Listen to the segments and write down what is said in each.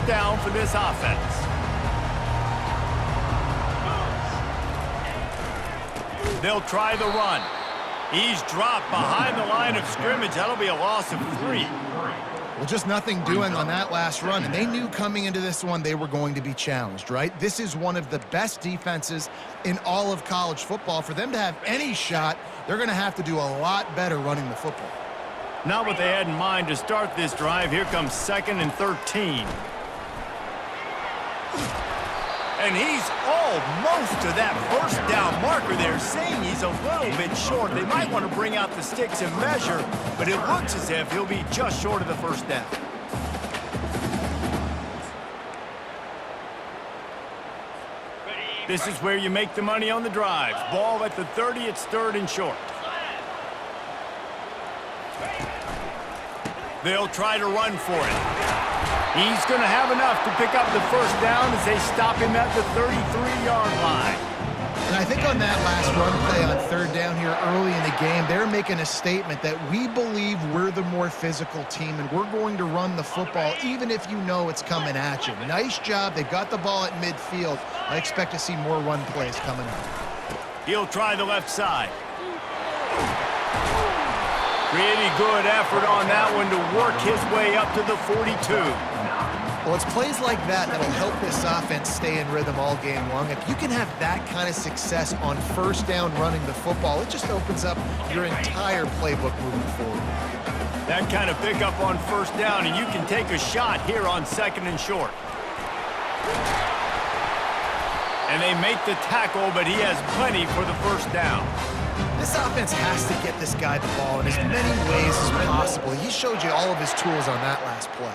first down for this offense. They'll try the run. He's dropped behind the line of scrimmage. That'll be a loss of 3. Well, just nothing doing on that last run, and they knew coming into this one they were going to be challenged, right? This is one of the best defenses in all of college football. For them to have any shot, they're going to have to do a lot better running the football. Not what they had in mind to start this drive. Here comes 2nd and 13. And he's almost to that first down marker there, saying he's a little bit short. They might want to bring out the sticks and measure, but it looks as if he'll be just short of the first down. This is where you make the money on the drives. Ball at the 30, it's 3rd and short. They'll try to run for it. He's going to have enough to pick up the first down as they stop him at the 33-yard line. And I think on that last run play on 3rd down here early in the game, they're making a statement that we believe we're the more physical team and we're going to run the football even if you know it's coming at you. Nice job. They got the ball at midfield. I expect to see more run plays coming up. He'll try the left side. Pretty good effort on that one to work his way up to the 42. Well, it's plays like that that'll help this offense stay in rhythm all game long. If you can have that kind of success on first down running the football, it just opens up your entire playbook moving forward. That kind of pickup on first down, and you can take a shot here on 2nd and short. And they make the tackle, but he has plenty for the first down. This offense has to get this guy the ball in as many ways as possible. He showed you all of his tools on that last play.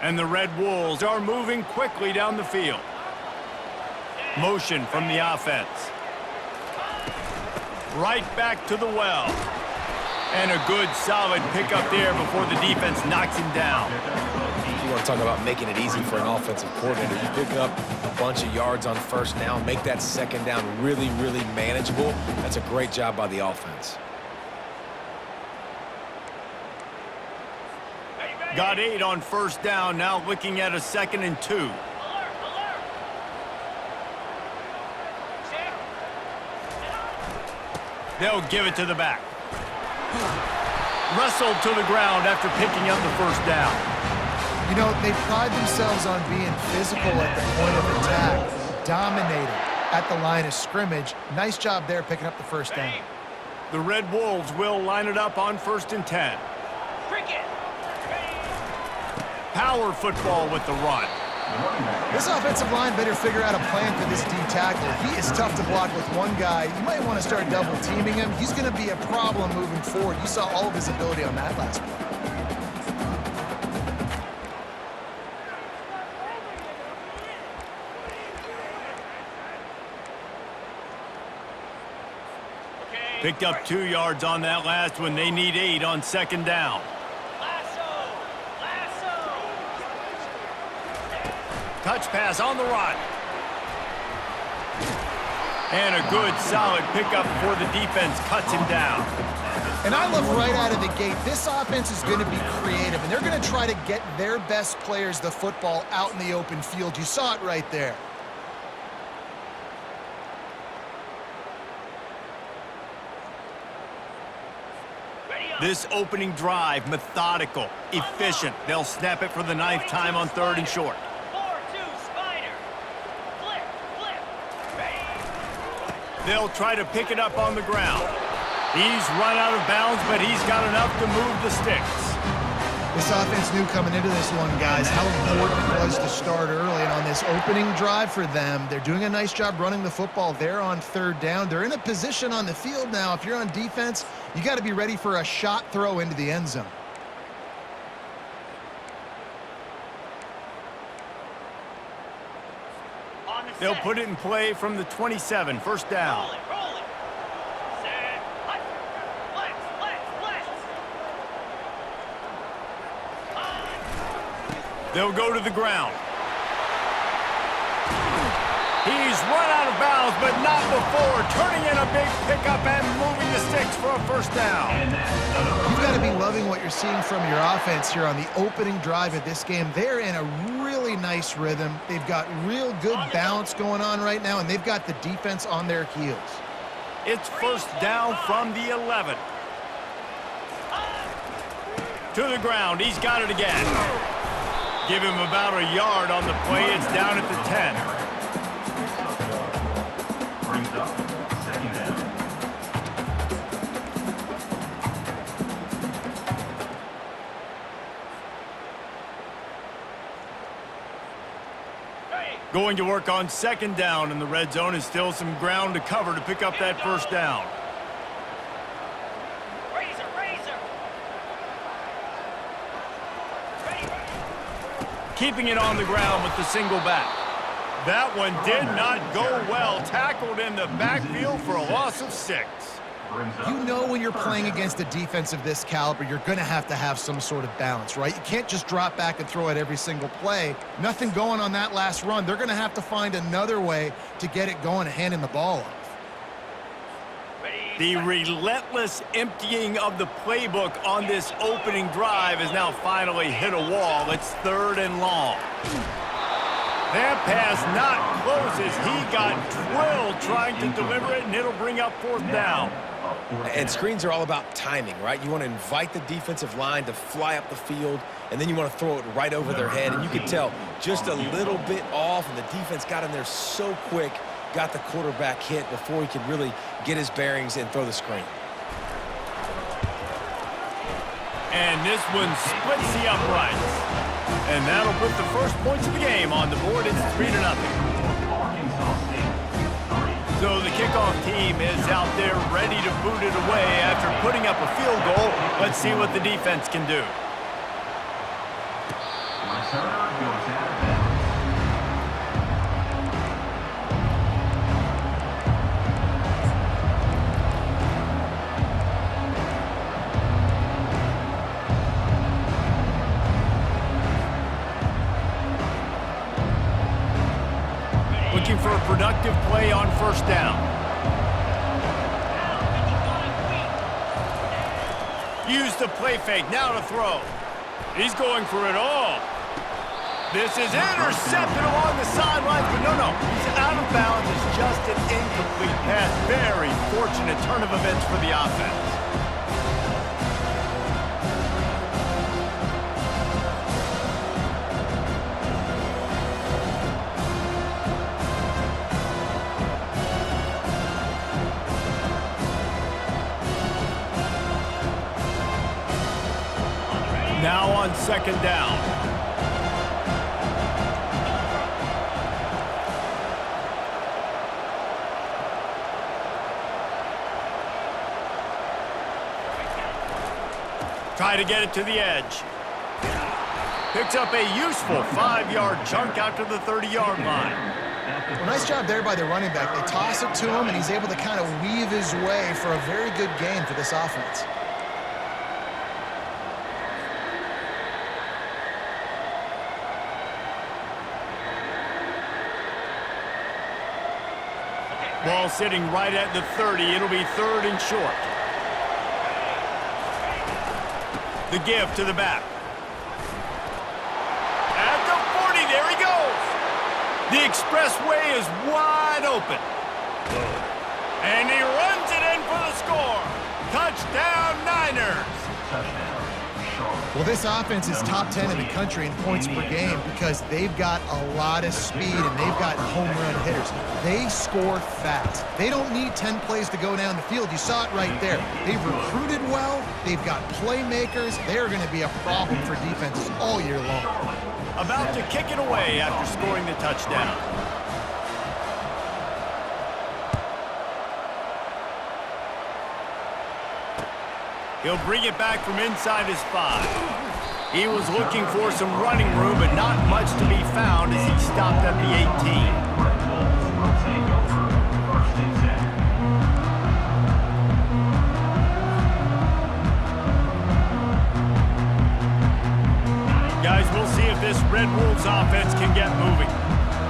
And the Red Wolves are moving quickly down the field. Motion from the offense. Right back to the well. And a good solid pickup there before the defense knocks him down. You want to talk about making it easy for an offensive coordinator. You pick up a bunch of yards on first down, make that second down really, really manageable. That's a great job by the offense. Got 8 on first down, now looking at a 2nd and 2. They'll give it to the back. Wrestled to the ground after picking up the first down. You know, they pride themselves on being physical at the point of attack, dominating at the line of scrimmage. Nice job there picking up the first down. The Red Wolves will line it up on 1st and 10. Power football with the run. This offensive line better figure out a plan for this D tackle. He is tough to block with one guy. You might want to start double teaming him. He's going to be a problem moving forward. You saw all of his ability on that last play. Picked up 2 yards on that last one. They need 8 on 2nd down. Touch pass on the run. And a good, solid pickup before the defense cuts him down. And I love right out of the gate, this offense is going to be creative, and they're going to try to get their best players the football out in the open field. You saw it right there. This opening drive, methodical, efficient. They'll snap it for the 9th time on 3rd and short. They'll try to pick it up on the ground. He's run out of bounds, but he's got enough to move the sticks. This offense knew coming into this one, guys, how important it was to start early. And on this opening drive for them, they're doing a nice job running the football. They're on 3rd down. They're in a position on the field now. If you're on defense, you got to be ready for a shot throw into the end zone. They'll put it in play from the 27, 1st down. They'll go to the ground. He's run out of bounds, but not before turning it a big pickup and moving the sticks for a first down. You've got to be loving what you're seeing from your offense here on the opening drive of this game. They're in a really nice rhythm. They've got real good balance going on right now, and they've got the defense on their heels. It's first down from the 11. To the ground. He's got it again. Give him about a yard on the play. It's down at the 10. Brings up second down. Going to work on second down in the red zone. Is still some ground to cover to pick up that first down. Keeping it on the ground with the single back. That one did not go well. Tackled in the backfield for a loss of 6. You know when you're playing against a defense of this caliber, you're going to have some sort of balance, right? You can't just drop back and throw it every single play. Nothing going on that last run. They're going to have to find another way to get it going and handing the ball off. The relentless emptying of the playbook on this opening drive has now finally hit a wall. It's 3rd and long. That pass not close as he got drilled trying to deliver it, and it'll bring up 4th down. And screens are all about timing, right? You want to invite the defensive line to fly up the field, and then you want to throw it right over their head. And you can tell just a little bit off, and the defense got in there so quick, got the quarterback hit before he could really get his bearings and throw the screen. And this one splits the uprights. And that'll put the first points of the game on the board. It's 3-0. So the kickoff team is out there ready to boot it away after putting up a field goal. Let's see what the defense can do. Returner goes out of bounds. Looking for a productive play on first down. Use the play fake, now to throw. He's going for it all. This is intercepted along the sidelines, but no, he's out of bounds. It's just an incomplete pass. Very fortunate turn of events for the offense. Now on second down. Try to get it to the edge. Picks up a useful 5-yard chunk out to the 30-yard line. Well, nice job there by the running back. They toss it to him, and he's able to kind of weave his way for a very good gain for this offense. Ball sitting right at the 30. It'll be 3rd and short. The give to the back. At the 40, there he goes. The expressway is wide open. And he runs it in for the score. Touchdown, Niners. Touchdown. Well, this offense is top 10 in the country in points per game because they've got a lot of speed and they've got home run hitters. They score fast. They don't need 10 plays to go down the field. You saw it right there. They've recruited well. They've got playmakers. They're going to be a problem for defenses all year long. About to kick it away after scoring the touchdown. He'll bring it back from inside his 5. He was looking for some running room, but not much to be found as he stopped at the 18. Guys, we'll see if this Red Wolves offense can get moving.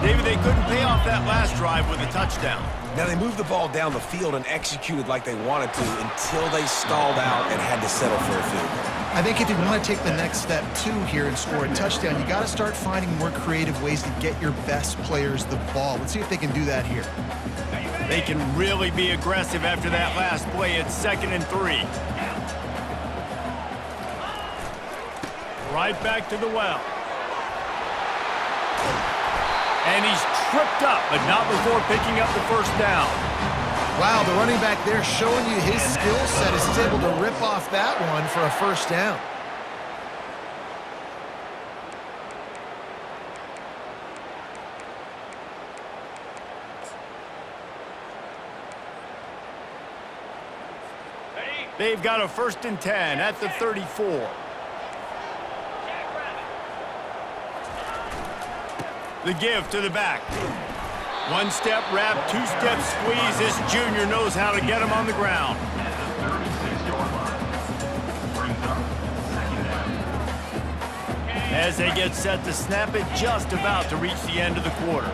David, they couldn't pay off that last drive with a touchdown. Now, they moved the ball down the field and executed like they wanted to until they stalled out and had to settle for a field goal. I think if you want to take the next step, too, here and score a touchdown, you got to start finding more creative ways to get your best players the ball. Let's see if they can do that here. They can really be aggressive after that last play. It's 2nd and 3. Right back to the well. And he's tripped up, but not before picking up the first down. Wow, the running back there showing you his skill set as he's able to rip off that one for a first down. They've got a 1st and 10 at the 34. The give to the back. 1-step wrap, 2-step squeeze. This junior knows how to get him on the ground. At the 36-yard line. Brings up 2nd down. As they get set to snap it, just about to reach the end of the quarter.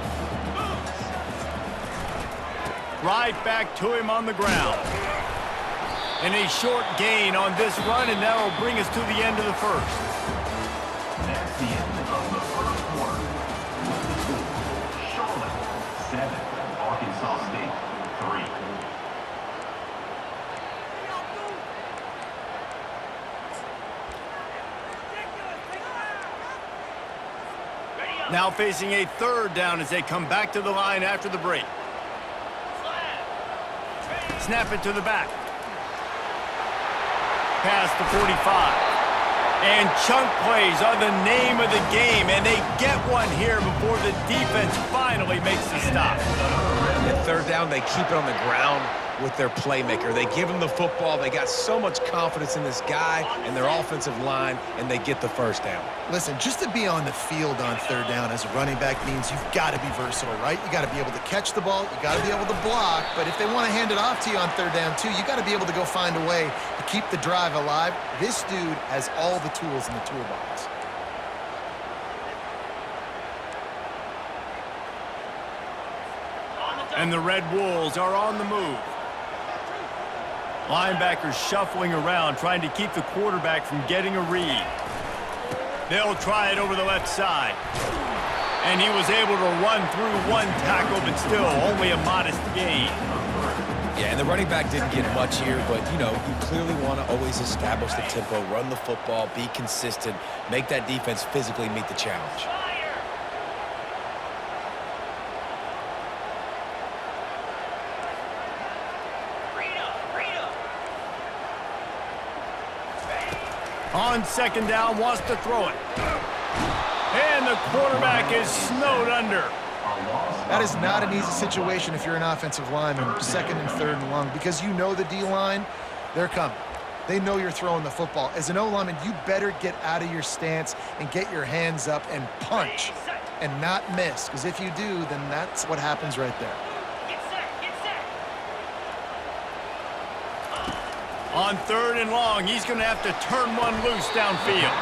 Right back to him on the ground. And a short gain on this run, and that will bring us to the end of the first. That's the end of the first quarter. Charlotte 7, Arkansas State 3. Now facing a 3rd down as they come back to the line after the break. Snap it to the back. Past the 45. And chunk plays are the name of the game, and they get one here before the defense finally makes the stop. At 3rd down, they keep it on the ground with their playmaker. They give him the football. They got so much confidence in this guy and their offensive line, and they get the first down. Listen, just to be on the field on 3rd down as a running back means you've got to be versatile, right? You got to be able to catch the ball, you got to be able to block, but if they want to hand it off to you on 3rd down too, you got to be able to go find a way to keep the drive alive. This dude has all the tools in the toolbox. And the Red Wolves are on the move. Linebackers shuffling around, trying to keep the quarterback from getting a read. They'll try it over the left side. And he was able to run through one tackle, but still only a modest gain. Yeah, and the running back didn't get much here, but, you know, you clearly want to always establish the tempo, run the football, be consistent, make that defense physically meet the challenge. On 2nd down, wants to throw it. And the quarterback is snowed under. That is not an easy situation if you're an offensive lineman, 2nd and 3rd and long, because you know the D-line, they're coming. They know you're throwing the football. As an O-lineman, you better get out of your stance and get your hands up and punch and not miss, because if you do, then that's what happens right there. On 3rd and long, he's going to have to turn one loose downfield.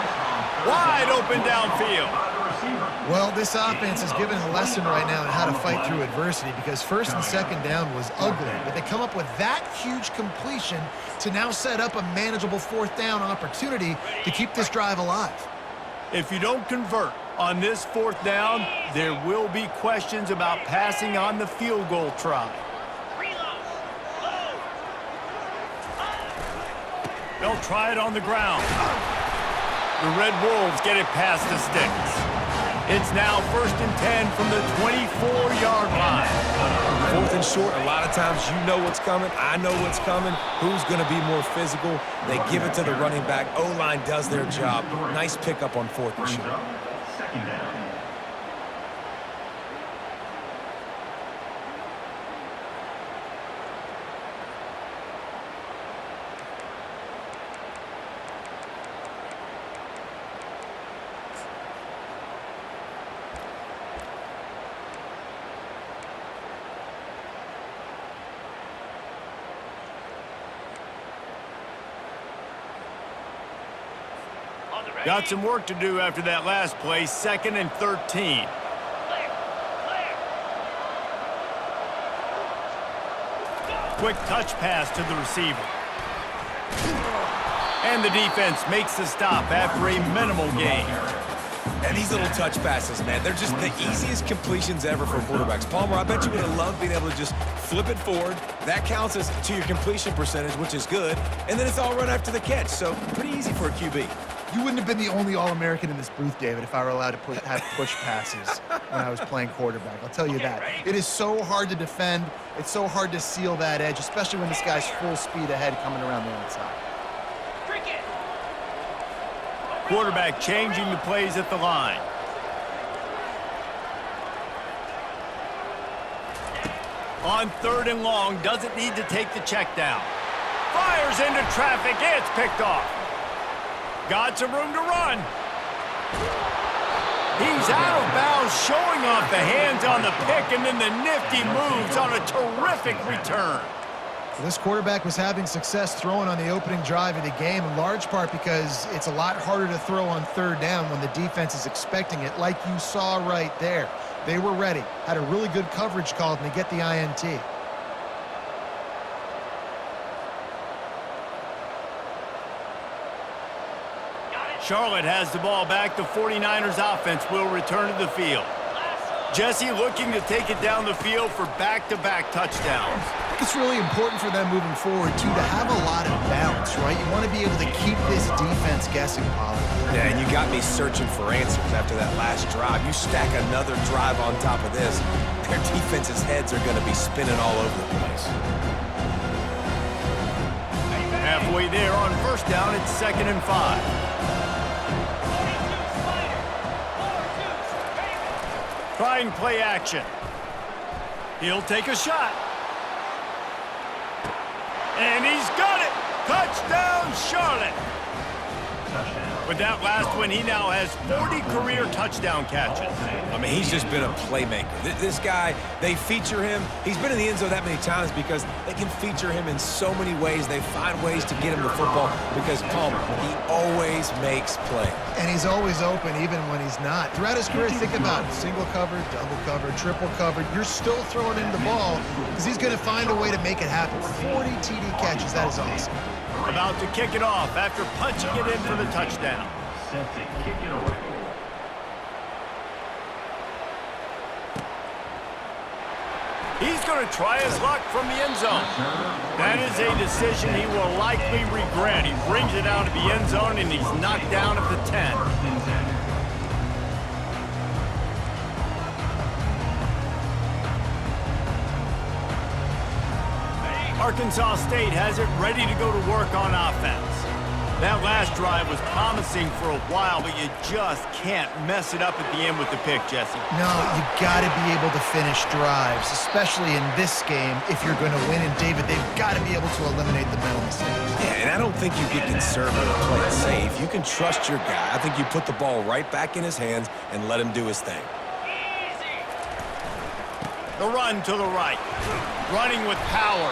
Wide open downfield. Well, this offense is given a lesson right now on how to fight through adversity, because 1st and 2nd down was ugly, but they come up with that huge completion to now set up a manageable 4th down opportunity to keep this drive alive. If you don't convert on this 4th down, there will be questions about passing on the field goal try. They'll try it on the ground. The Red Wolves get it past the sticks. It's now 1st and 10 from the 24-yard line. 4th and short, a lot of times you know what's coming. I know what's coming. Who's going to be more physical? They give it to the running back. O-line does their job. Nice pickup on 4th and short. 2nd down. Got some work to do after that last play, 2nd and 13. Quick touch pass to the receiver. And the defense makes the stop after a minimal gain. And these little touch passes, man, they're just the easiest completions ever for quarterbacks. Palmer, I bet you would have loved being able to just flip it forward. That counts as to your completion percentage, which is good. And then it's all run after the catch, so pretty easy for a QB. You wouldn't have been the only All-American in this booth, David, if I were allowed to have push passes when I was playing quarterback. I'll tell you that. It is so hard to defend. It's so hard to seal that edge, especially when this guy's full speed ahead coming around the outside. Quarterback changing the plays at the line. On 3rd and long, doesn't need to take the check down. Fires into traffic, it's picked off. Got some room to run. He's out of bounds, showing off the hands on the pick, and then the nifty moves on a terrific return. This quarterback was having success throwing on the opening drive of the game, in large part because it's a lot harder to throw on 3rd down when the defense is expecting it, like you saw right there. They were ready, had a really good coverage called, and they get the INT. Charlotte has the ball back. The 49ers offense will return to the field. Jesse looking to take it down the field for back-to-back touchdowns. It's really important for them moving forward, too, to have a lot of bounce, right? You want to be able to keep this defense guessing, Pollard. Yeah, and you got me searching for answers after that last drive. You stack another drive on top of this, their defense's heads are going to be spinning all over the place. Halfway there on 1st down, it's 2nd and 5. Trying play action. He'll take a shot. And he's got it! Touchdown, Charlotte! With that last one, he now has 40 career touchdown catches. I mean, he's just been a playmaker. This guy, they feature him. He's been in the end zone that many times because they can feature him in so many ways. They find ways to get him the football because Palmer, he always makes plays. And he's always open even when he's not. Throughout his career, think about it. Single covered, double covered, triple covered. You're still throwing him the ball because he's going to find a way to make it happen. 40 TD catches, that is awesome. About to kick it off after punching it in for the touchdown. Set to kick it away. He's going to try his luck from the end zone. That is a decision he will likely regret. He brings it out of the end zone, and he's knocked down at the 10. Arkansas State has it ready to go to work on offense. That last drive was promising for a while, but you just can't mess it up at the end with the pick, Jesse. No, you got to be able to finish drives, especially in this game if you're going to win. And, David, they've got to be able to eliminate the mental mistakes. Yeah, and I don't think you get conservative and play it safe. You can trust your guy. I think you put the ball right back in his hands and let him do his thing. The run to the right. Running with power.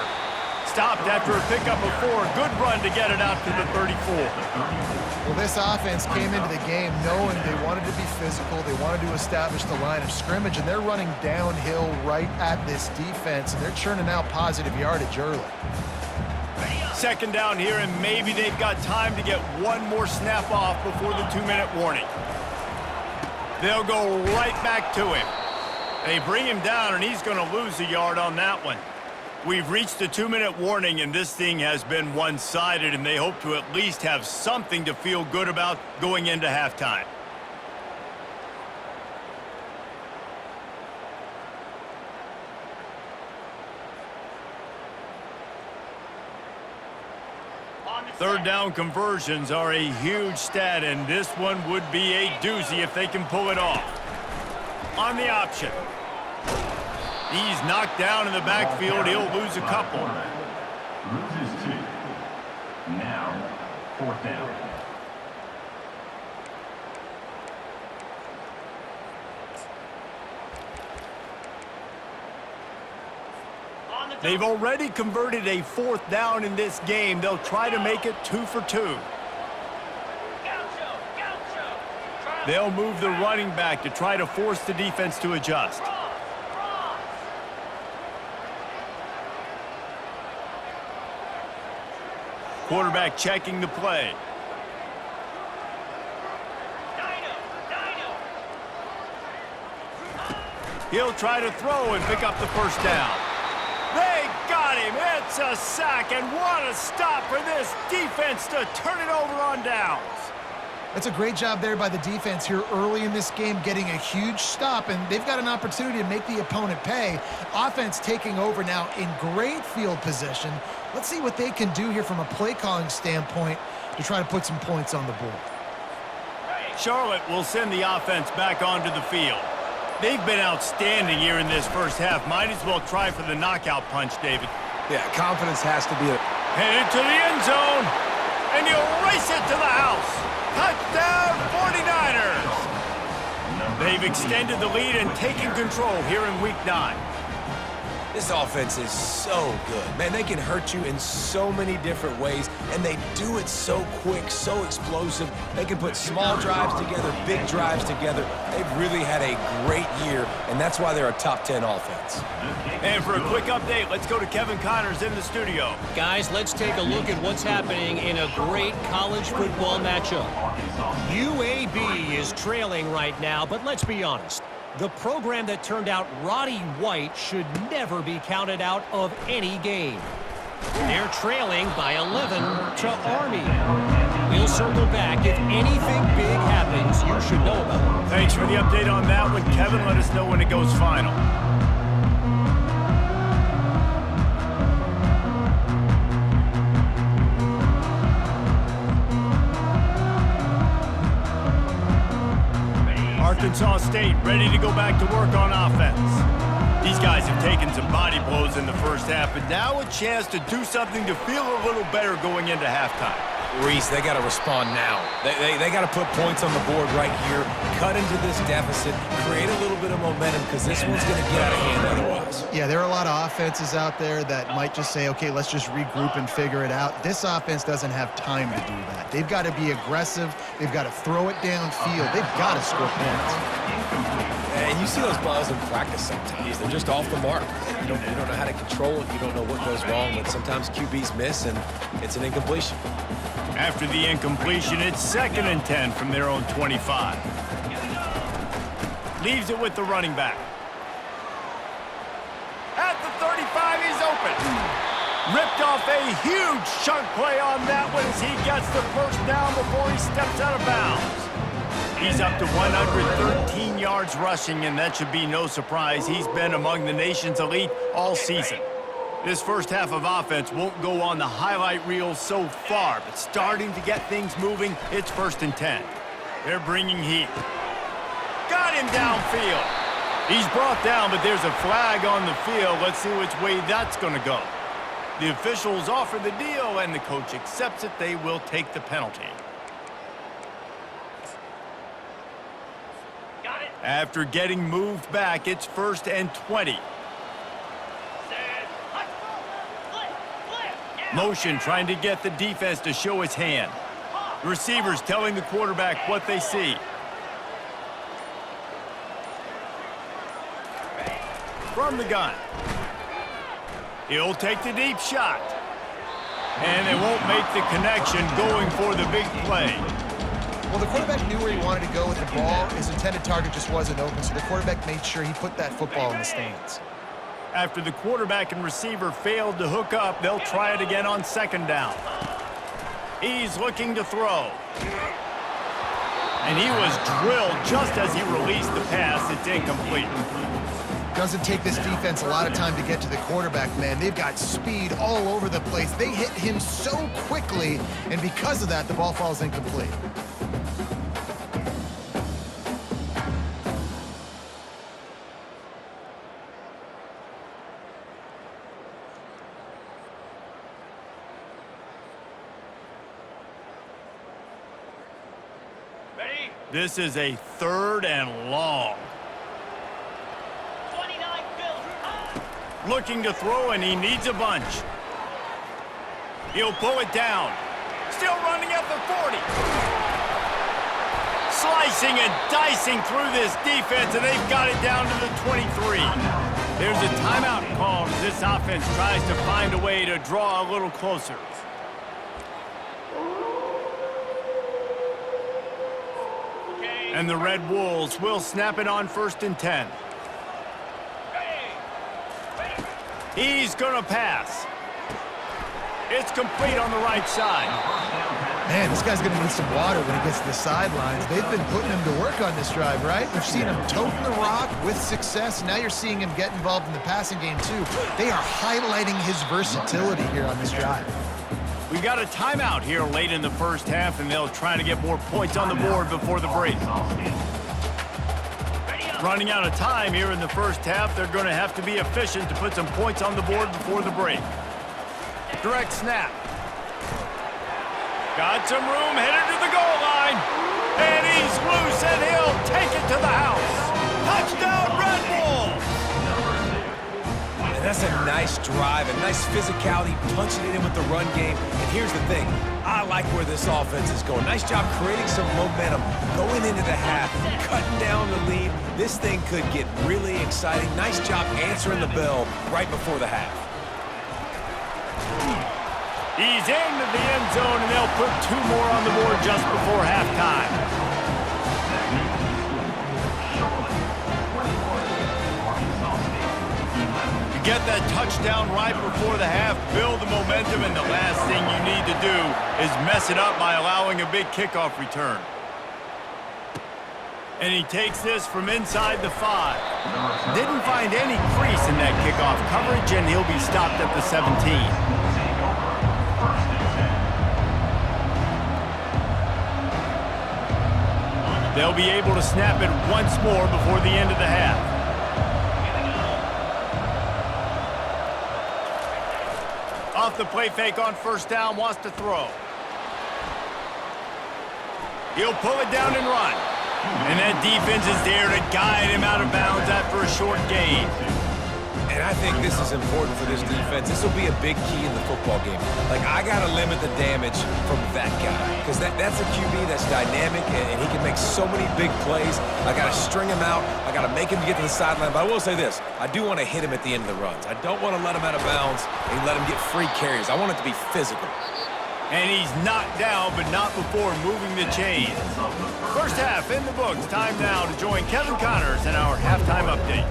Stopped after a pickup of 4. Good run to get it out to the 34. Well, this offense came into the game knowing they wanted to be physical. They wanted to establish the line of scrimmage, and they're running downhill right at this defense, and they're churning out positive yardage early. 2nd down here, and maybe they've got time to get one more snap off before the 2-minute warning. They'll go right back to him. They bring him down, and he's going to lose a yard on that one. We've reached the 2-minute warning, and this thing has been one-sided, and they hope to at least have something to feel good about going into halftime. Third down conversions are a huge stat, and this one would be a doozy if they can pull it off. On the option. He's knocked down in the backfield. He'll lose a couple. Loses 2. Now, 4th down. They've already converted a 4th down in this game. They'll try to make it 2 for 2. They'll move the running back to try to force the defense to adjust. Quarterback checking the play. He'll try to throw and pick up the first down. They got him. It's a sack, and what a stop for this defense to turn it over on downs. That's a great job there by the defense here early in this game, getting a huge stop, and they've got an opportunity to make the opponent pay. Offense taking over now in great field position. Let's see what they can do here from a play calling standpoint to try to put some points on the board. Charlotte will send the offense back onto the field. They've been outstanding here in this first half. Might as well try for the knockout punch, David. Yeah, confidence has to be Headed to the end zone, and he'll race it to the house. Touchdown, 49ers! They've extended the lead and taken control here in Week 9. This offense is so good. Man, they can hurt you in so many different ways, and they do it so quick, so explosive. They can put small drives together, big drives together. They've really had a great year, and that's why they're a top 10 offense. And for a quick update, let's go to Kevin Connors in the studio. Guys, let's take a look at what's happening in a great college football matchup. UAB is trailing right now, but let's be honest. The program that turned out Roddy White should never be counted out of any game. They're trailing by 11 to Army. We'll circle back if anything big happens you should know about. Thanks for the update on that one, Kevin. Let us know when it goes final. Arkansas State ready to go back to work on offense. These guys have taken some body blows in the first half, but now a chance to do something to feel a little better going into halftime. Reese, they got to respond now. They got to put points on the board right here, cut into this deficit, create a little bit of momentum, because this one's going to get out of hand otherwise. Yeah, there are a lot of offenses out there that might just say, okay, let's just regroup and figure it out. This offense doesn't have time to do that. They've got to be aggressive. They've got to throw it downfield. They've got to score points. And you see those balls in practice sometimes. They're just off the mark. You don't know how to control it. You don't know what goes wrong, but sometimes QBs miss, and it's an incompletion. After the incompletion, it's 2nd and 10 from their own 25. Leaves it with the running back. At the 35, he's open. Ripped off a huge chunk play on that one as he gets the first down before he steps out of bounds. He's up to 113 yards rushing, and that should be no surprise. He's been among the nation's elite all season. This first half of offense won't go on the highlight reel so far, but starting to get things moving, it's 1st and 10. They're bringing heat. Got him downfield. He's brought down, but there's a flag on the field. Let's see which way that's going to go. The officials offer the deal, and the coach accepts it. They will take the penalty. Got it. After getting moved back, it's 1st and 20. Motion trying to get the defense to show his hand. The receivers telling the quarterback what they see. From the gun. He'll take the deep shot. And they won't make the connection going for the big play. Well, the quarterback knew where he wanted to go with the ball. His intended target just wasn't open, so the quarterback made sure he put that football in the stands. After the quarterback and receiver failed to hook up, they'll try it again on 2nd down. He's looking to throw. And he was drilled just as he released the pass. It's incomplete. Doesn't take this defense a lot of time to get to the quarterback, man. They've got speed all over the place. They hit him so quickly, and because of that, the ball falls incomplete. This is a 3rd and long. 29 Looking to throw, and he needs a bunch. He'll pull it down. Still running at the 40. Slicing and dicing through this defense, and they've got it down to the 23. There's a timeout called as this offense tries to find a way to draw a little closer. And the Red Wolves will snap it on 1st and 10. He's going to pass. It's complete on the right side. Man, this guy's going to need some water when he gets to the sidelines. They've been putting him to work on this drive, right? We've seen him toting the rock with success. Now you're seeing him get involved in the passing game, too. They are highlighting his versatility here on this drive. We got a timeout here late in the first half, and they'll try to get more points on the board before the break. Running out of time here in the first half, they're going to have to be efficient to put some points on the board before the break. Direct snap. Got some room, headed to the goal line. And he's loose, and he'll take it to the house. Touchdown, Red Wolves! And that's a nice drive, a nice physicality, punching it in with the run game. And here's the thing. I like where this offense is going. Nice job creating some momentum, going into the half, cutting down the lead. This thing could get really exciting. Nice job answering the bell right before the half. He's into the end zone, and they'll put 2 more on the board just before halftime. You get that touchdown right before the half, build the momentum, and the last thing you need to do is mess it up by allowing a big kickoff return. And he takes this from inside the 5. Didn't find any crease in that kickoff coverage, and he'll be stopped at the 17. They'll be able to snap it once more before the end of the half. Off the play fake on 1st down, wants to throw. He'll pull it down and run. And that defense is there to guide him out of bounds after a short gain. And I think this is important for this defense. This will be a big key in the football game. Like, I got to limit the damage from that guy because that's a QB that's dynamic, and he can make so many big plays. I got to string him out. I got to make him get to the sideline. But I will say this. I do want to hit him at the end of the runs. I don't want to let him out of bounds and let him get free carries. I want it to be physical. And he's knocked down, but not before moving the chains. First half in the books. Time now to join Kevin Connors in our halftime update.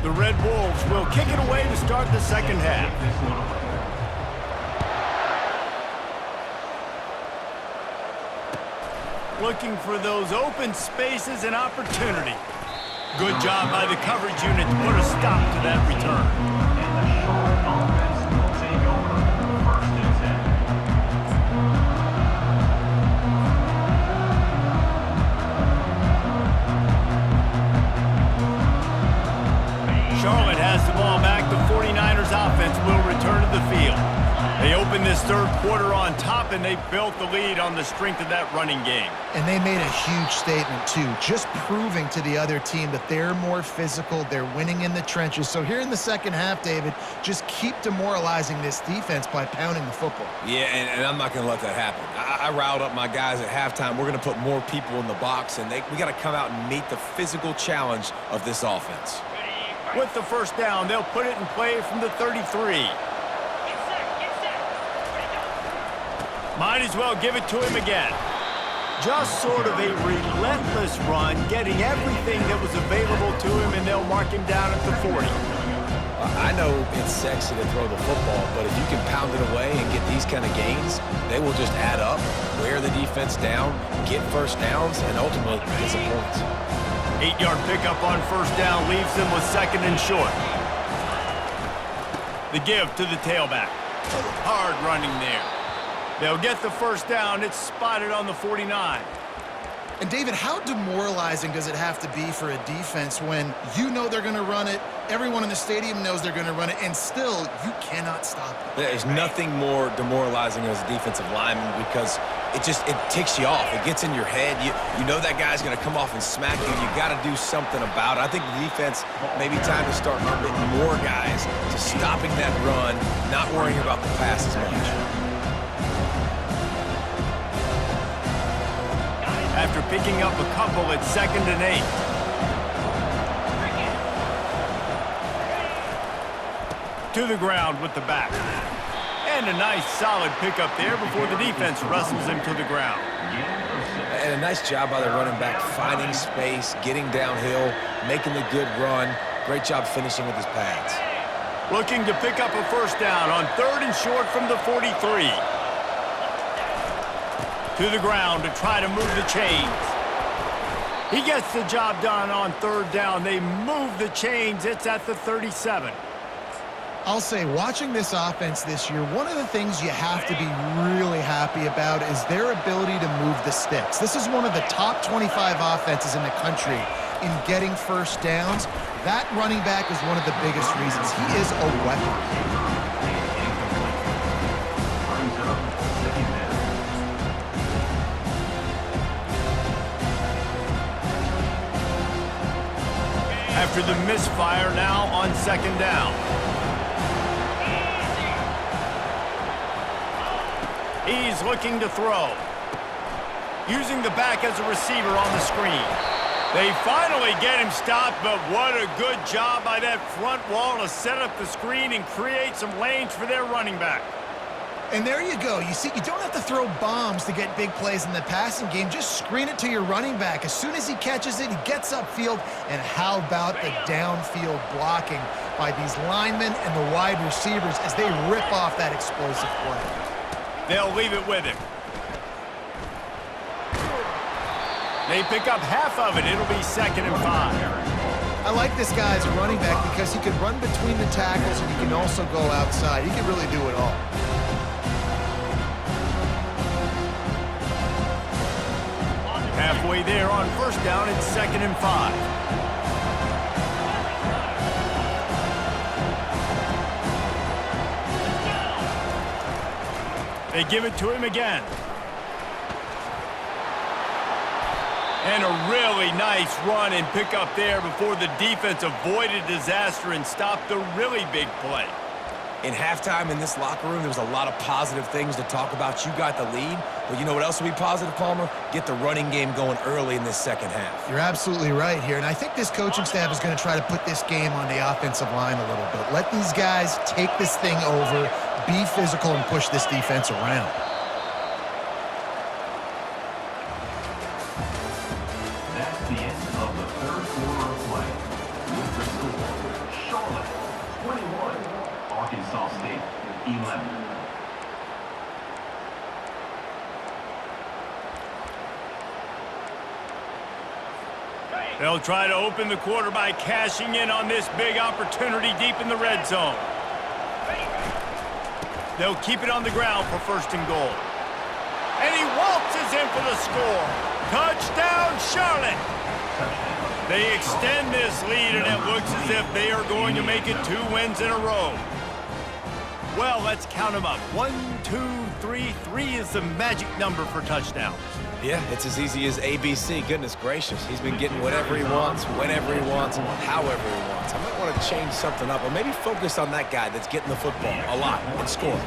The Red Wolves will kick it away to start the second half. Looking for those open spaces and opportunity. Good job by the coverage unit to put a stop to that return. Charlotte has the ball back. The 49ers offense will return to the field. They opened this third quarter on top, and they built the lead on the strength of that running game. And they made a huge statement, too, just proving to the other team that they're more physical, they're winning in the trenches. So here in the second half, David, just keep demoralizing this defense by pounding the football. Yeah, and I'm not going to let that happen. I riled up my guys at halftime. We're going to put more people in the box, and we got to come out and meet the physical challenge of this offense. With the first down, they'll put it in play from the 33. Might as well give it to him again. Just sort of a relentless run, getting everything that was available to him, and they'll mark him down at the 40. I know it's sexy to throw the football, but if you can pound it away and get these kind of gains, they will just add up, wear the defense down, get first downs, and ultimately get some points. 8-yard pickup on first down leaves them with 2nd and short. The give to the tailback. Hard running there. They'll get the first down. It's spotted on the 49. And, David, how demoralizing does it have to be for a defense when you know they're going to run it, everyone in the stadium knows they're going to run it, and still you cannot stop it? There's nothing more demoralizing as a defensive lineman because it ticks you off. It gets in your head. You know that guy's going to come off and smack you. You got to do something about it. I think the defense maybe time to start committing more guys to stopping that run, not worrying about the pass as much. After picking up a couple, it's 2nd and 8. To the ground with the back. And a nice solid pickup there before the defense wrestles him to the ground. And a nice job by the running back, finding space, getting downhill, making the good run. Great job finishing with his pads. Looking to pick up a first down on 3rd and short from the 43. To the ground to try to move the chains. He gets the job done on 3rd down. They move the chains. It's at the 37. I'll say, watching this offense this year, one of the things you have to be really happy about is their ability to move the sticks. This is one of the top 25 offenses in the country in getting first downs. That running back is one of the biggest reasons. He is a weapon. After the misfire, now on 2nd down. He's looking to throw. Using the back as a receiver on the screen. They finally get him stopped, but what a good job by that front wall to set up the screen and create some lanes for their running back. And there you go. You see, you don't have to throw bombs to get big plays in the passing game. Just screen it to your running back. As soon as he catches it, he gets upfield. And how about the downfield blocking by these linemen and the wide receivers as they rip off that explosive play. They'll leave it with him. They pick up half of it. It'll be 2nd and 5. I like this guy as a running back because he can run between the tackles and he can also go outside. He can really do it all. Halfway there on 1st down, it's 2nd and 5. They give it to him again. And a really nice run and pick up there before the defense avoided disaster and stopped the really big play. In halftime in this locker room, there was a lot of positive things to talk about. You got the lead, but you know what else will be positive, Palmer? Get the running game going early in this 2nd half. You're absolutely right here, and I think this coaching staff is going to try to put this game on the offensive line a little bit. Let these guys take this thing over, be physical, and push this defense around. That's the end of the 3rd quarter of play. With the score, Charlotte 21, Arkansas State 11. They'll try to open the quarter by cashing in on this big opportunity deep in the red zone. They'll keep it on the ground for 1st and goal. And he waltzes in for the score. Touchdown, Charlotte! They extend this lead, and it looks as if they are going to make it 2 wins in a row. Well, let's count them up. 1, 2, 3. 3 is the magic number for touchdowns. Yeah, it's as easy as ABC. Goodness gracious. He's been getting whatever he wants, whenever he wants, however he wants. I might want to change something up or maybe focus on that guy that's getting the football a lot and scoring.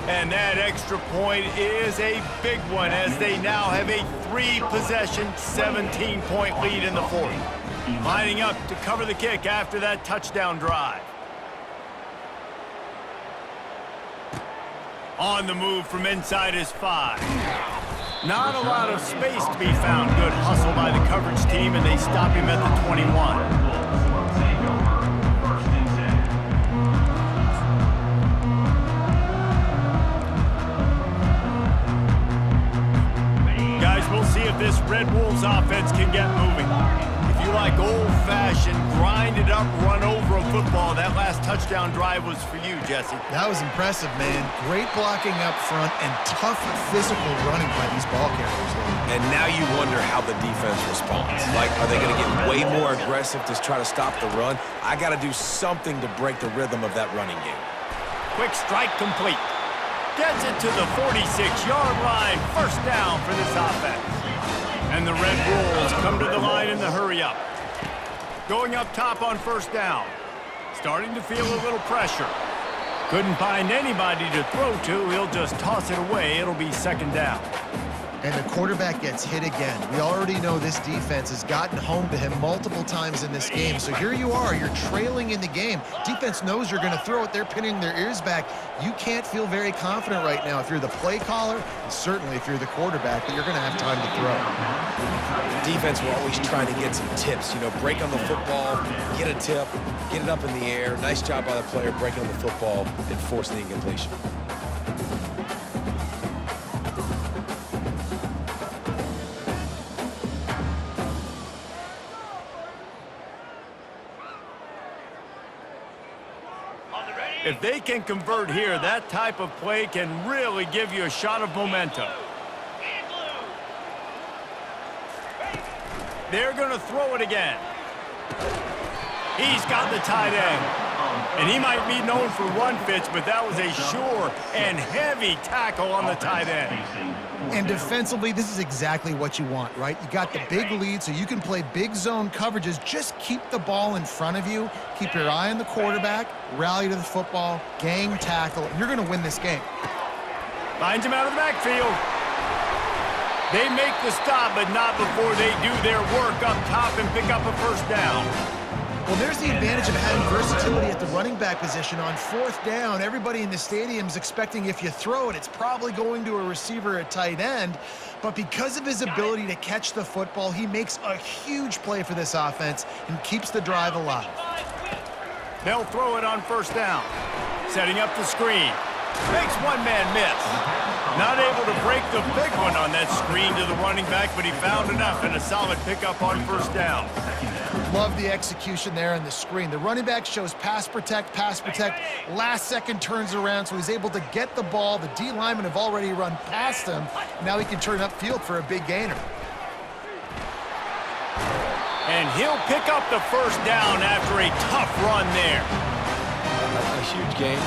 And that extra point is a big one as they now have a 3-possession, 17-point lead in the 4th. Lining up to cover the kick after that touchdown drive. On the move from inside his 5. Not a lot of space to be found. Good hustle by the coverage team, and they stop him at the 21. Guys, we'll see if this Red Wolves offense can get moving. If you like old-fashioned, grind-it-up, run-over a football, that last touchdown drive was for you, Jesse. That was impressive, man. Great blocking up front and tough physical running by these ball carriers. And now you wonder how the defense responds. Like, are they going to get way more aggressive to try to stop the run? I got to do something to break the rhythm of that running game. Quick strike complete. Gets it to the 46-yard line. 1st down for this offense. And the Red Wolves come to the line in the hurry-up. Going up top on 1st down. Starting to feel a little pressure. Couldn't find anybody to throw to. He'll just toss it away. It'll be 2nd down. And the quarterback gets hit again. We already know this defense has gotten home to him multiple times in this game. So here you are, you're trailing in the game. Defense knows you're going to throw it. They're pinning their ears back. You can't feel very confident right now if you're the play caller, and certainly if you're the quarterback, that you're going to have time to throw. Defense, we're always trying to get some tips. You know, break on the football, get a tip, get it up in the air. Nice job by the player breaking on the football and forcing the incompletion. If they can convert here, that type of play can really give you a shot of momentum. They're going to throw it again. He's got the tight end. And he might be known for run fits, but that was a sure and heavy tackle on the tight end. And defensively, this is exactly what you want, right? You got the big lead, so you can play big zone coverages. Just keep the ball in front of you. Keep your eye on the quarterback, rally to the football, gang tackle, and you're going to win this game. Finds him out of the backfield. They make the stop, but not before they do their work up top and pick up a first down. Well, there's the advantage of having versatility at the running back position. On fourth down, everybody in the stadium is expecting if you throw it, it's probably going to a receiver at tight end. But because of his ability to catch the football, he makes a huge play for this offense and keeps the drive alive. They'll throw it on first down. Setting up the screen. Makes one man miss. Not able to break the big one on that screen to the running back, but he found enough and a solid pickup on first down. Love the execution there on the screen. The running back shows pass protect, last second turns around, so he's able to get the ball. The D linemen have already run past him. Now he can turn upfield for a big gainer. And he'll pick up the first down after a tough run there. A huge game.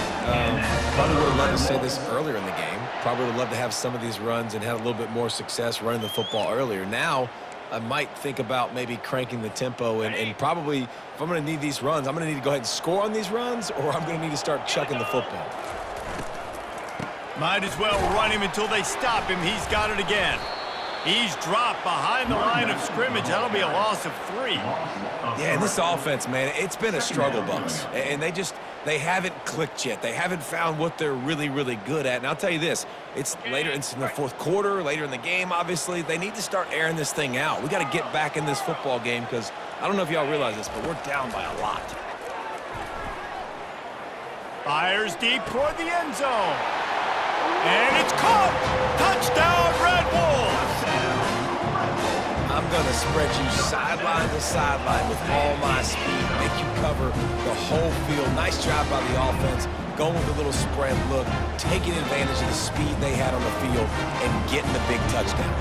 Probably would have loved to say this earlier in the game. Probably would love to have some of these runs and have a little bit more success running the football earlier. Now, I might think about maybe cranking the tempo and probably, if I'm going to need these runs, I'm going to need to go ahead and score on these runs, or I'm going to need to start chucking the football. Might as well run him until they stop him. He's got it again. He's dropped behind the line of scrimmage. That'll be a loss of 3. Yeah, and this offense, man, it's been a struggle bus. And they haven't clicked yet. They haven't found what they're really, really good at. And I'll tell you this, it's in the fourth quarter, later in the game, obviously. They need to start airing this thing out. We got to get back in this football game because I don't know if y'all realize this, but we're down by a lot. Fires deep toward the end zone. And it's caught! Touchdown, Red Wolves! I'm going to spread you sideline to sideline with all my speed, make you cover the whole field. Nice job by the offense, going with a little spread look, taking advantage of the speed they had on the field and getting the big touchdown.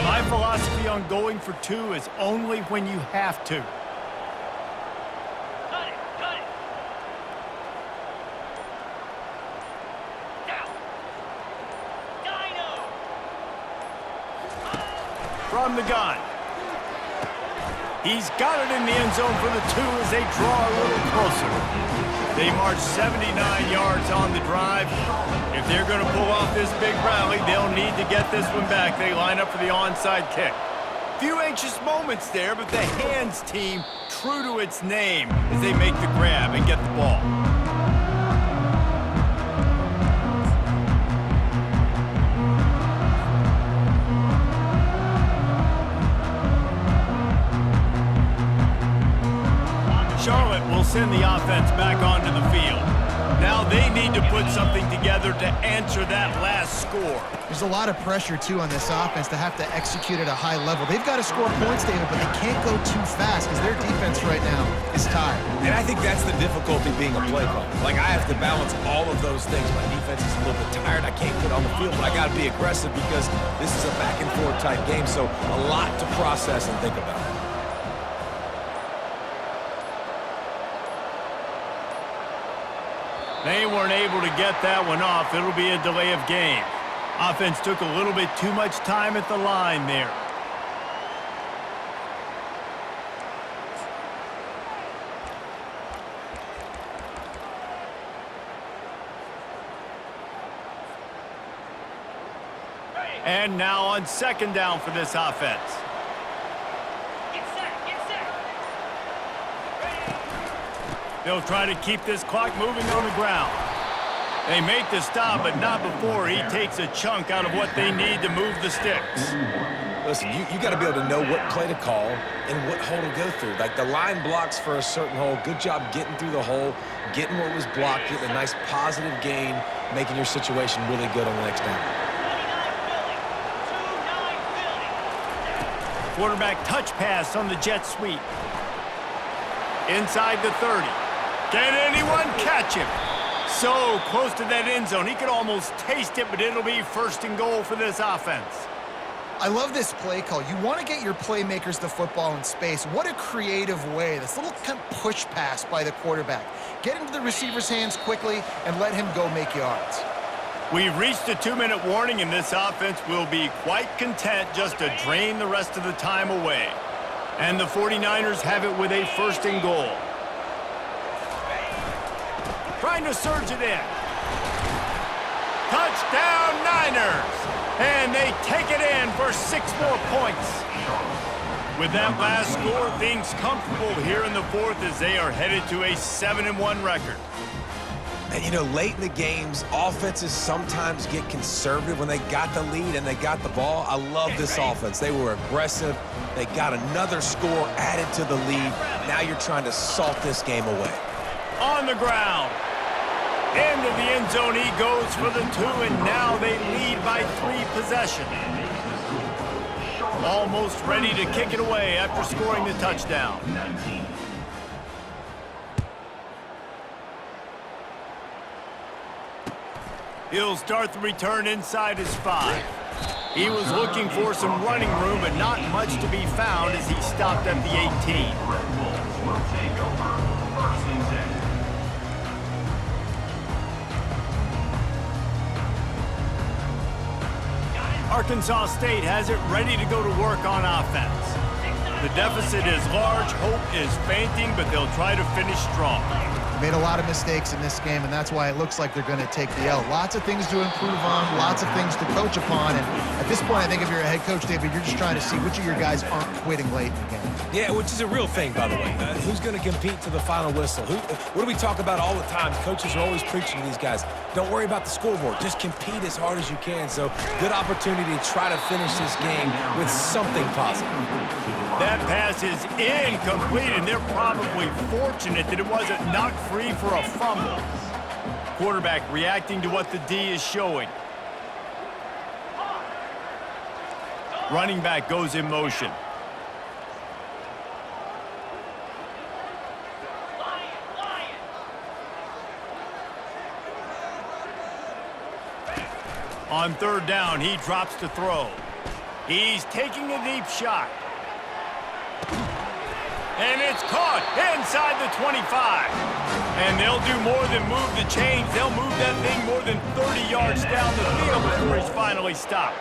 My philosophy on going for 2 is only when you have to. From the gun. He's got it in the end zone for the 2 as they draw a little closer. They march 79 yards on the drive. If they're going to pull off this big rally, they'll need to get this one back. They line up for the onside kick. Few anxious moments there, but the hands team true to its name as they make the grab and get the ball. Charlotte will send the offense back onto the field. Now they need to put something together to answer that last score. There's a lot of pressure, too, on this offense to have to execute at a high level. They've got to score points, David, but they can't go too fast because their defense right now is tired. And I think that's the difficulty being a play caller. Like, I have to balance all of those things. My defense is a little bit tired. I can't get on the field, but I got to be aggressive because this is a back-and-forth type game, so a lot to process and think about. They weren't able to get that one off. It'll be a delay of game. Offense took a little bit too much time at the line there. And now on second down for this offense. They'll try to keep this clock moving on the ground. They make the stop, but not before he takes a chunk out of what they need to move the sticks. Listen, you got to be able to know what play to call and what hole to go through. Like the line blocks for a certain hole. Good job getting through the hole, getting what was blocked, getting a nice positive gain, making your situation really good on the next down. Quarterback touch pass on the jet sweep. Inside the 30. Can anyone catch him? So close to that end zone. He could almost taste it, but it'll be first and goal for this offense. I love this play call. You want to get your playmakers the football in space. What a creative way. This little kind of push pass by the quarterback. Get into the receiver's hands quickly and let him go make yards. We've reached a 2-minute warning, and this offense will be quite content just to drain the rest of the time away. And the 49ers have it with a first and goal. Trying to surge it in. Touchdown, Niners! And they take it in for 6 more points. With that last score, things comfortable here in the fourth as they are headed to a 7-1 record. And, you know, late in the games, offenses sometimes get conservative when they got the lead and they got the ball. I love this offense. They were aggressive. They got another score added to the lead. Now you're trying to salt this game away. On the ground. Into the end zone he goes for the 2, and now they lead by 3 possessions. Almost ready to kick it away after scoring the touchdown. He'll start the return inside his 5. He was looking for some running room, but not much to be found as he stopped at the 18. Arkansas State has it ready to go to work on offense. The deficit is large, hope is fainting, but they'll try to finish strong. Made a lot of mistakes in this game, and that's why it looks like they're going to take the L. Lots of things to improve on, lots of things to coach upon, and at this point, I think if you're a head coach, David, you're just trying to see which of your guys aren't quitting late in the game. Yeah, which is a real thing, by the way. Who's going to compete to the final whistle? What do we talk about all the time? Coaches are always preaching to these guys. Don't worry about the scoreboard. Just compete as hard as you can. So, good opportunity to try to finish this game with something positive. That pass is incomplete, and they're probably fortunate that it wasn't knocked free for a fumble. Quarterback reacting to what the D is showing. Running back goes in motion. On third down, he drops to throw. He's taking a deep shot. And it's caught inside the 25. And they'll do more than move the chains. They'll move that thing more than 30 yards down the field before he's finally stopped.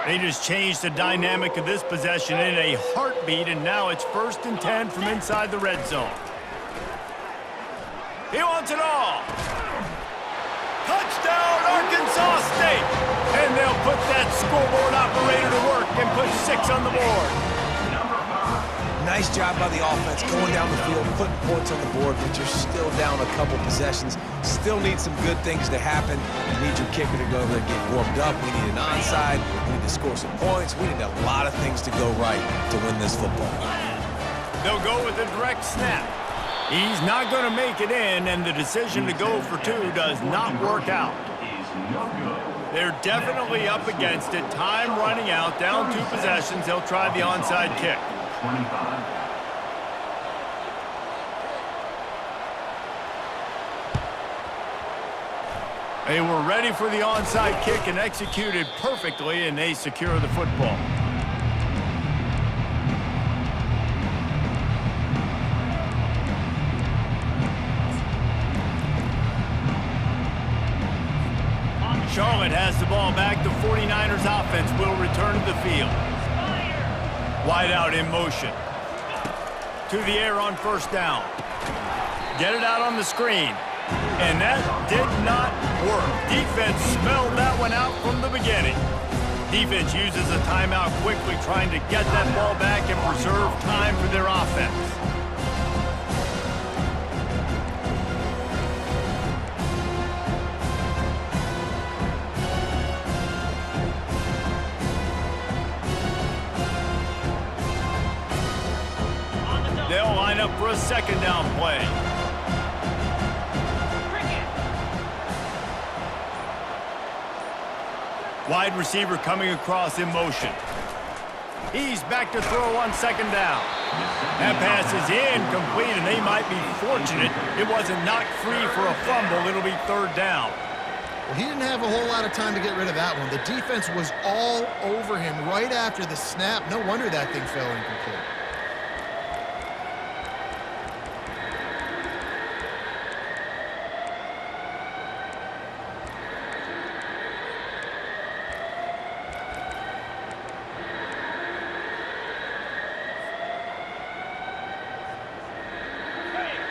They just changed the dynamic of this possession in a heartbeat, and now it's 1st and 10 from inside the red zone. He wants it all. Touchdown, Arkansas State. And they'll put that scoreboard operator to work and put 6 on the board. Nice job by the offense going down the field, putting points on the board, but you're still down a couple possessions. Still need some good things to happen. You need your kicker to go over there and get warmed up. We need an onside. We need to score some points. We need a lot of things to go right to win this football. They'll go with a direct snap. He's not going to make it in, and the decision to go for 2 does not work out. They're definitely up against it. Time running out, down 2 possessions. They'll try the onside kick. 25. They were ready for the onside kick and executed perfectly, and they secure the football. Charlotte has the ball back. The 49ers offense will return to the field. Wide out in motion. To the air on 1st down. Get it out on the screen. And that did not work. Defense spelled that one out from the beginning. Defense uses a timeout quickly, trying to get that ball back and preserve time for their offense. They'll line up for a second down play. Wide receiver coming across in motion. He's back to throw on second down. That pass is incomplete, and they might be fortunate it wasn't knocked free for a fumble. It'll be third down. Well, he didn't have a whole lot of time to get rid of that one. The defense was all over him right after the snap. No wonder that thing fell incomplete.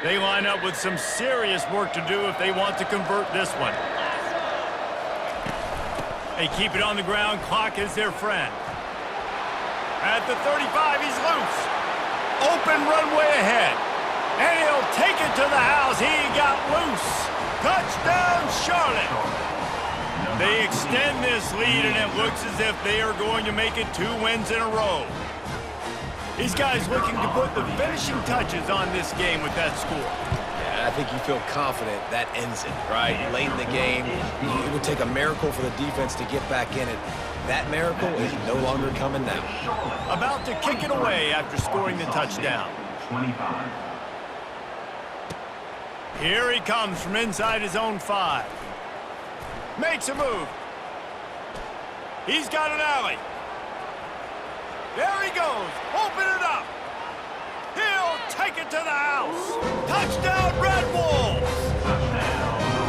They line up with some serious work to do if they want to convert this one. They keep it on the ground. Clock is their friend. At the 35, he's loose. Open runway ahead. And he'll take it to the house. He got loose. Touchdown, Charlotte. They extend this lead, and it looks as if they are going to make it 2 wins in a row. These guys looking to put the finishing touches on this game with that score. Yeah, I think you feel confident that ends it, right? Late in the game, it would take a miracle for the defense to get back in it. That miracle is no longer coming now. About to kick it away after scoring the touchdown. 25. Here he comes from inside his own 5. Makes a move. He's got an alley. There he goes. Open it up. He'll take it to the house. Touchdown, Red Wolves.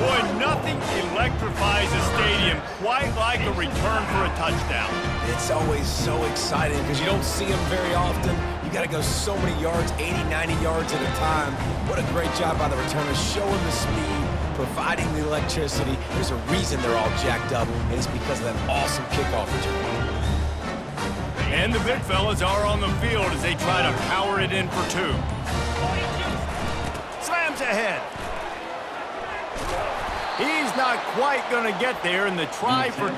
Boy, nothing electrifies a stadium quite like a return for a touchdown. It's always so exciting because you don't see them very often. You got to go so many yards, 80, 90 yards at a time. What a great job by the returners, showing the speed, providing the electricity. There's a reason they're all jacked up, and it's because of that awesome kickoff return. And the big fellas are on the field as they try to power it in for 2. Slams ahead. He's not quite going to get there, and the try for 2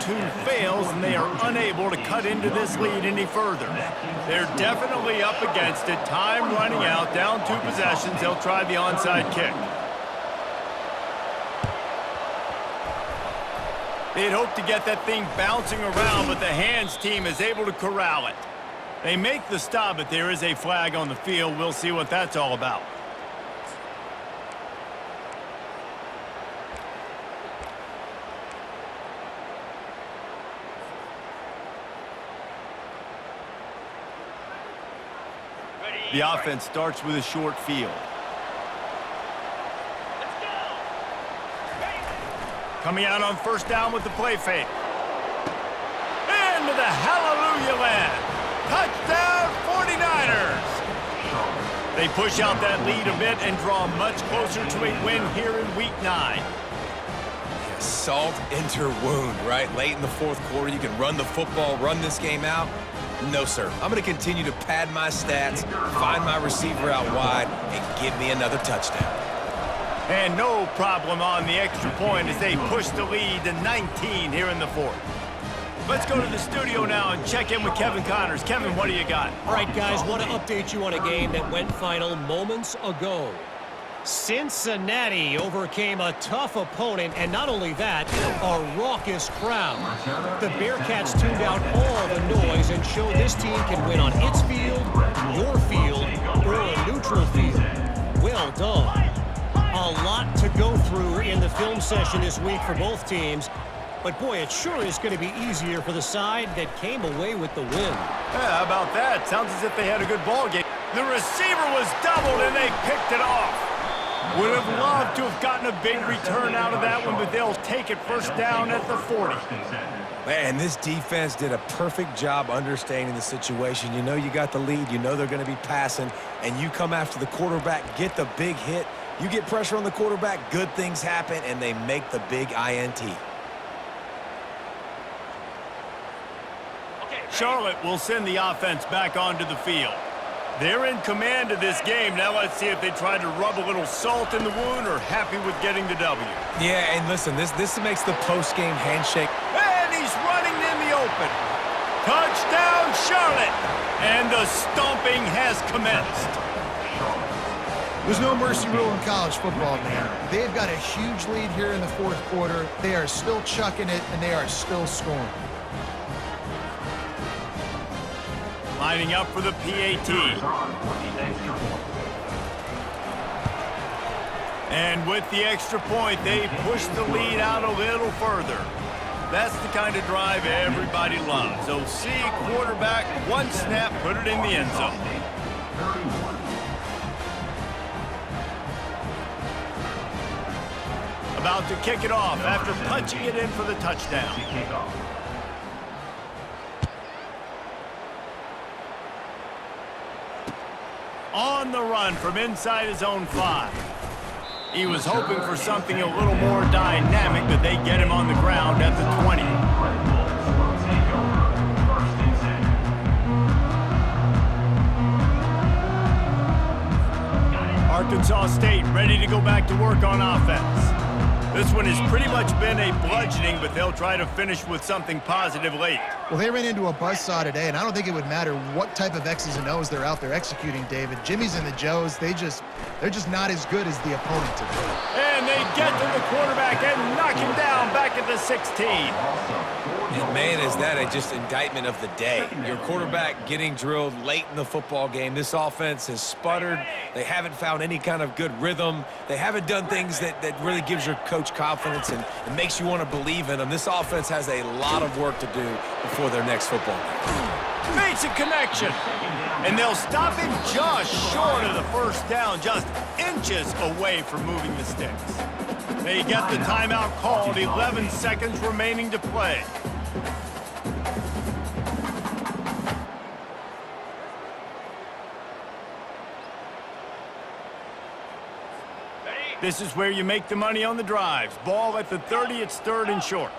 fails, and they are unable to cut into this lead any further. They're definitely up against it. Time running out, down 2 possessions. They'll try the onside kick. They'd hope to get that thing bouncing around, but the hands team is able to corral it. They make the stop, but there is a flag on the field. We'll see what that's all about. The offense starts with a short field. Coming out on first down with the play fake. Into the hallelujah land. Touchdown, 49ers. They push out that lead a bit and draw much closer to a win here in Week 9. Yeah, salt into wound, right? Late in the 4th quarter, you can run the football, run this game out. No, sir. I'm going to continue to pad my stats, find my receiver out wide, and give me another touchdown. And no problem on the extra point as they push the lead to 19 here in the 4th. Let's go to the studio now and check in with Kevin Connors. Kevin, what do you got? All right, guys, want to update you on a game that went final moments ago. Cincinnati overcame a tough opponent, and not only that, a raucous crowd. The Bearcats tuned out all the noise and showed this team can win on its field, your field, or a neutral field. Well done. A lot to go through in the film session this week for both teams. But, boy, it sure is going to be easier for the side that came away with the win. Yeah, how about that? Sounds as if they had a good ball game. The receiver was doubled, and they picked it off. Would have loved to have gotten a big return out of that one, but they'll take it first down at the 40. Man, this defense did a perfect job understanding the situation. You know you got the lead. You know they're going to be passing, and you come after the quarterback, get the big hit. You get pressure on the quarterback, good things happen, and they make the big INT. Charlotte will send the offense back onto the field. They're in command of this game. Now let's see if they try to rub a little salt in the wound or happy with getting the W. Yeah, and listen, this makes the post-game handshake. And he's running in the open. Touchdown, Charlotte! And the stomping has commenced. There's no mercy rule in college football, man. They've got a huge lead here in the fourth quarter. They are still chucking it, and they are still scoring. Lining up for the PAT. And with the extra point, they push the lead out a little further. That's the kind of drive everybody loves. OC quarterback, one snap, put it in the end zone. About to kick it off after punching it in for the touchdown. On the run from inside his own 5. He was hoping for something a little more dynamic, but they get him on the ground at the 20. Arkansas State ready to go back to work on offense. This one has pretty much been a bludgeoning, but they'll try to finish with something positive late. Well, they ran into a buzzsaw today, and I don't think it would matter what type of X's and O's they're out there executing, David. Jimmy's and the Joes, they're just not as good as the opponent today. And they get to the quarterback and knock him down back at the 16. And man, is that just indictment of the day. Your quarterback getting drilled late in the football game. This offense has sputtered. They haven't found any kind of good rhythm. They haven't done things that really gives your coach confidence and makes you want to believe in them. This offense has a lot of work to do before their next football game. Makes a connection. And they'll stop him just short of the first down, just inches away from moving the sticks. They get the timeout called, 11 seconds remaining to play. This is where you make the money on the drives. Ball at the 30, it's third and short.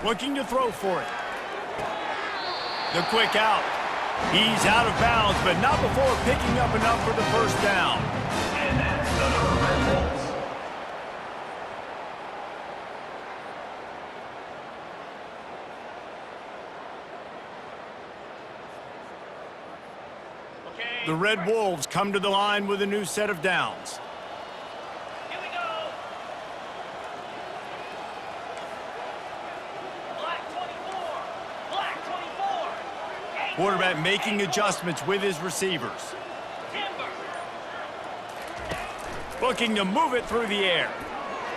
Looking to throw for it. The quick out. He's out of bounds, but not before picking up enough for the first down. And that's the Red Bulls. The Red Wolves come to the line with a new set of downs. Here we go. Black 24. Black 24. Quarterback making adjustments with his receivers. Timber. Looking to move it through the air.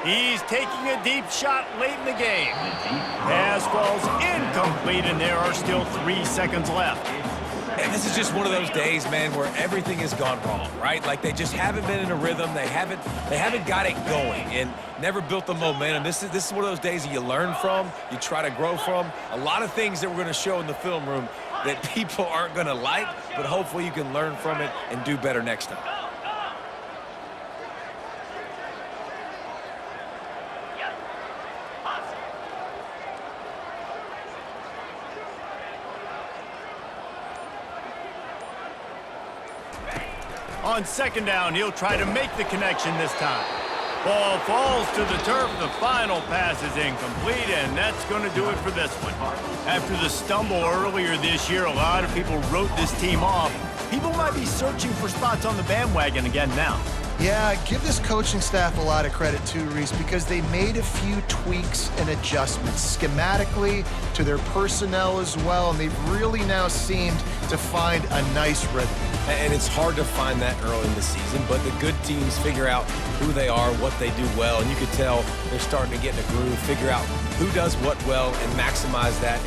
He's taking a deep shot late in the game. Pass falls incomplete, and there are still 3 seconds left. And this is just one of those days, man, where everything has gone wrong, right? Like they just haven't been in a rhythm. They haven't got it going and never built the momentum. This is one of those days that you learn from, you try to grow from. A lot of things that we're going to show in the film room that people aren't going to like, but hopefully you can learn from it and do better next time. On second down, he'll try to make the connection this time. Ball falls to the turf. The final pass is incomplete, and that's going to do it for this one. After the stumble earlier this year, a lot of people wrote this team off. People might be searching for spots on the bandwagon again now. Yeah, give this coaching staff a lot of credit too, Reese, because they made a few tweaks and adjustments schematically to their personnel as well, and they've really now seemed to find a nice rhythm. And it's hard to find that early in the season, but the good teams figure out who they are, what they do well, and you can tell they're starting to get in a groove, figure out who does what well, and maximize that.